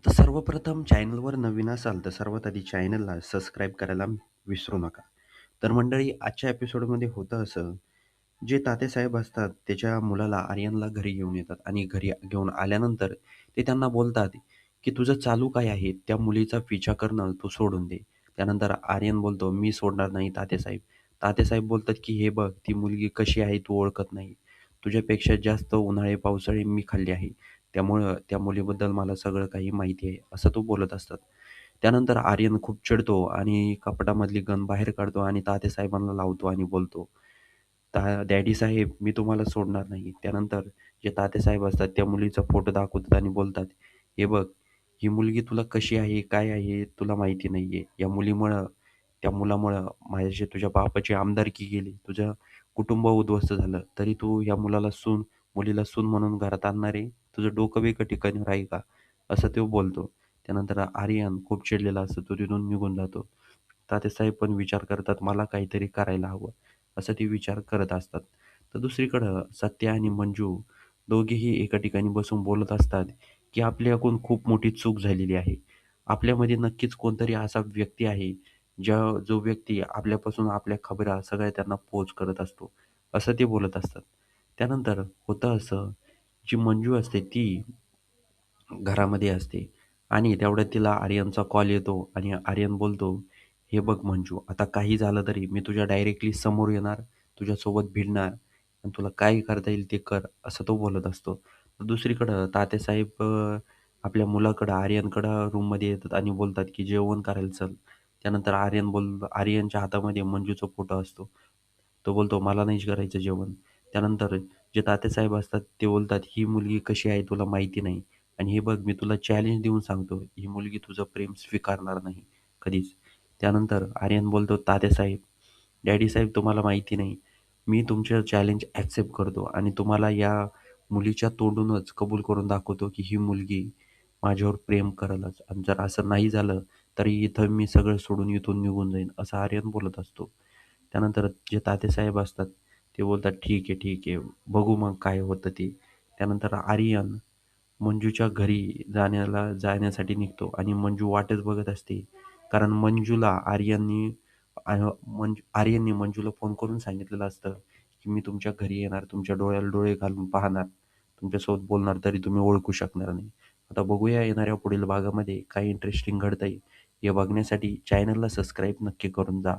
तर सर्वप्रथम चॅनलवर नवीन असाल तर सर्वात आधी चॅनलला सबस्क्राईब करायला विसरू नका. तर मंडळी आजच्या एपिसोडमध्ये होतं असं, जे तात्यासाहेब असतात त्याच्या मुलाला आर्यनला घरी घेऊन येतात आणि घरी घेऊन आल्यानंतर ते त्यांना बोलतात, की "तुझं चालू काय आहे? त्या मुलीचा पिच्छा करणं तू सोडून दे." त्यानंतर आर्यन बोलतो, "मी सोडणार नाही तात्यासाहेब." तात्यासाहेब बोलतात, की "हे बघ ती मुलगी कशी आहे तू ओळखत नाही. तुझ्यापेक्षा जास्त उन्हाळे-पावसाळे मी खाल्ले आहे. त्यामुळं त्या मुलीबद्दल मला सगळं काही माहिती आहे." असं तो बोलत असतात. त्यानंतर आर्यन खूप चिडतो आणि कपाटामधली गन बाहेर काढतो आणि तात्यासाहेबांना लावतो आणि बोलतो, "डॅडी साहेब, मी तुम्हाला सोडणार नाही." त्यानंतर जे तात्यासाहेब असतात त्या मुलीचा फोटो दाखवतात आणि बोलतात, "हे बघ, ही मुलगी तुला कशी आहे, काय आहे तुला माहिती नाहीये. या मुलीमुळं, त्या मुलामुळं माझी तुझ्या बापाची आमदारकी गेली. तुझं कुटुंब उद्ध्वस्त झालं. तरी तू या मुलीला सून म्हणून घरात आणणार आहे? तुझं डोकं बी एका ठिकाणीवर आहे का?" असं तो बोलतो. त्यानंतर आर्यन खूप चिडलेला असतो. तो तिथून निघून जातो. तात्यासाहेब पण विचार करतात, मला काहीतरी करायला हवं, असं ते विचार करत असतात. तर दुसरीकडं सत्या आणि मंजू दोघेही एका ठिकाणी बसून बोलत असतात, की आपल्याकडून खूप मोठी चूक झालेली आहे. आपल्यामध्ये नक्कीच कोणतरी असा व्यक्ती आहे, जो व्यक्ती आपल्यापासून आपल्या खबरा सगळ्या त्यांना पोच करत असतो, असं ते बोलत असतात. त्यानंतर होतं असं, जी मंजू असते ती घरामध्ये असते आणि तेवढ्यात तिला आर्यनचा कॉल येतो आणि आर्यन बोलतो, "हे बघ मंजू, आता काही झालं तरी मी तुझ्या डायरेक्टली समोर येणार, तुझ्यासोबत भिडणार आणि तुला काय करता येईल ते कर." असं तो बोलत असतो. तर दुसरीकडं तात्यासाहेब आपल्या मुलाकडं आर्यनकडं रूममध्ये येतात आणि बोलतात, की "जेवण करायला चल." त्यानंतर आर्यनच्या हातामध्ये मंजूचा फोटो असतो. तो बोलतो, "मला नाही करायचं जेवण." त्यानंतर जे तात्यासाहेब असतात ते बोलतात, "ही मुलगी कशी आहे तुला माहिती नाही. आणि हे बघ मी तुला चॅलेंज देऊन सांगतो, ही मुलगी तुझं प्रेम स्वीकारणार नाही कधीच." त्यानंतर आर्यन बोलतो, "तात्यासाहेब, डॅडी साहेब तुम्हाला माहिती नाही. मी तुमचं चॅलेंज ॲक्सेप्ट करतो आणि तुम्हाला या मुलीच्या तोंडूनच कबूल करून दाखवतो, की ही मुलगी माझ्यावर प्रेम करेलच आणि जर असं नाही झालं, तरी इथं मी सगळं सोडून इथून निघून जाईन." असं आर्यन बोलत असतो. त्यानंतर जे तात्यासाहेब असतात, ते बोलतात, "ठीक आहे, ठीक आहे. बघू मग काय होतं ते." त्यानंतर आर्यन मंजूच्या घरी जाण्यासाठी निघतो आणि मंजू वाटच बघत असते. कारण आर्यनने मंजूला फोन करून सांगितलेलं असतं, की "मी तुमच्या घरी येणार, तुमच्या डोळ्याला डोळे घालून पाहणार, तुमच्यासोबत बोलणार, तरी तुम्ही ओळखू शकणार नाही." आता बघूया येणाऱ्या पुढील भागामध्ये काय इंटरेस्टिंग घडतंय. हे बघण्यासाठी चॅनलला सबस्क्राईब नक्की करून जा.